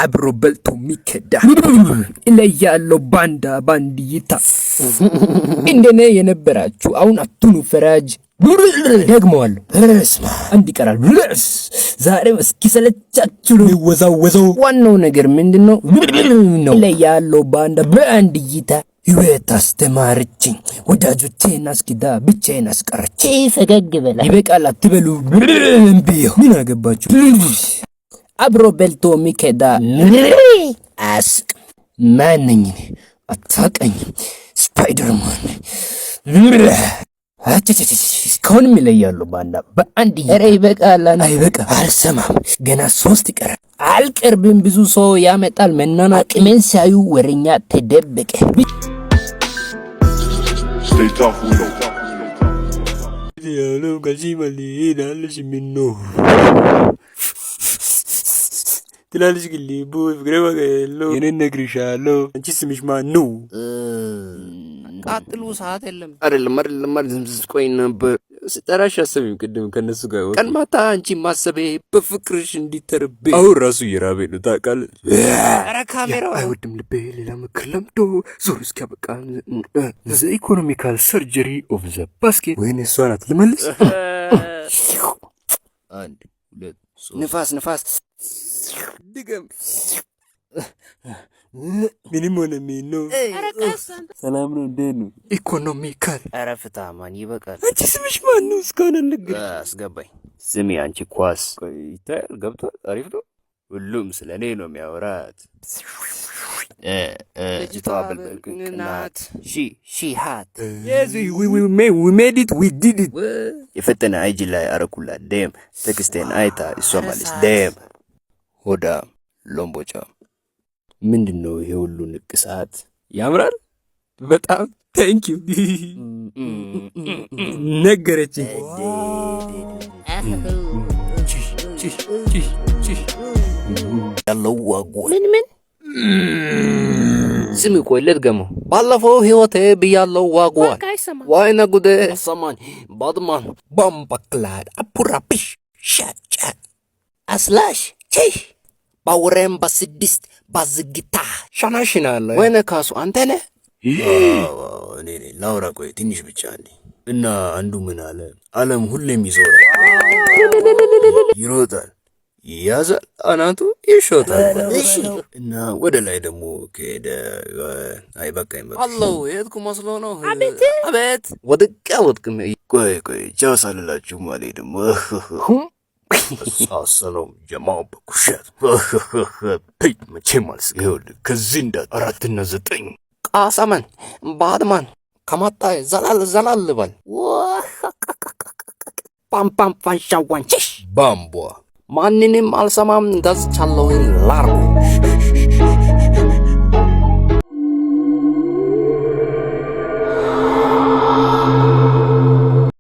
አብሮ በልቶ የሚከዳ እለያለሁ ባንዳ ባንዲታ እንደኔ የነበራችሁ አሁን አትኑ ፈራጅ ደግመዋለሁ አንድ ይቀራል ዛሬ እስኪሰለቻችሁ ነው ወዛወዘው ዋናው ነገር ምንድነው እለያለሁ ባንዳ ባንዲታ ህይወት አስተማረችኝ ወዳጆቼን አስኪዳ ብቻዬን አስቀረች ፈገግ በላ ይበቃል አትበሉ እምቢዮ ምን አገባችሁ አብሮ በልቶ የሚከዳ አስቅ ማንኝ አታቀኝም ስፓይደርማን እስካሁንም ይለያሉ ባንዳ በአንድ ኧረ ይበቃል አይበቃ አልሰማም ገና 3 ይቀራል አልቀርብም ብዙ ሰው ያመጣል መናናቅ ምን ሲያዩ ወሬኛ ተደበቀ Stay tough, we know. Diallo casi malina simino. ትላለች ግሊቡ ፍቅረባገሎ የኔን ነግርሻለሁ አንቺ ስምሽ ማን ነው? ቃጥሉ ሰዓት የለም አይደለም ዝምዝም ቆይ ነበር ስጠራሽ አሰብኝ ቅድም ከነሱ ጋር ቀን ማታ አንቺ ማሰቤ በፍቅርሽ እንዲተርብ አሁን ራሱ እየራበ ነው ታውቃለህ። ኧረ ካሜራው አይወድም ልቤ ሌላ ምክር ለምዶ ዞር እስኪያበቃ ዘ ኢኮኖሚካል ሰርጀሪ ኦፍ ዘ ባስኬት ወይኔ እሷ ናት ልመልስ 1 2 ንፋስ ድገም ምንም ሆነ ምን ነው ሰላም ነው እንዴት ነው ኢኮኖሚካል ኧረ ፍታ ማን ይበቃል አንቺ ስምሽ ማን ነው እስካሁን አልነገርሽ አስገባኝ ስሚ አንቺ ኳስ ይታያል ገብቷል አሪፍ ነው ሁሉም ስለኔ ነው የሚያወራት ልጅቷ ብልቅናት ሺ ሃት yes we made it we did it የፈጠነ አይጂ ላይ አረኩላት ደም ተክስቴን አይታ እሷ ማለት ደም ሆዳ ሎምቦጫ ምንድነው ይሄ ሁሉ ንቅሳት ያምራል በጣም ታንክ ዩ ነገረች ያለው ዋጉ ምን ስሚ ቆይ ልድገመው ባለፈው ህይወቴ ብያለው ዋጉ ዋይና ጉዴ ሰማን ባድማን ባምባክላድ አፑራፒሽ ሻጫ አስላሽ ቼ ባወረም በስድስት ባዝግታ ሻናሽናለ ወይኔ ካሱ አንተ ነህ እኔ ላውራ ቆይ ትንሽ ብቻ እንዴ እና አንዱ ምን አለ ዓለም ሁሌም ይዞራል ይሮጣል ያዛል አናቱ ይሾታል እሺ እና ወደ ላይ ደግሞ ከሄደ አይበቃኝ አለው የትኩ መስሎ ነው አቤት ወድቅም ቆይ ቻው ሳልላችሁ ማለት ደግሞ ሰላም ጀማው በኩሻት ፒት መቼም አልስ ይኸውልህ ከዚህ እንዳት 4 እና 9 ቃሰመን ባድማን ከመጣ ዘላል በል ፓም ፋንሻዋንቺሽ ባምቧ ማንንም አልሰማም እንዳዝቻለሁ ላርጎ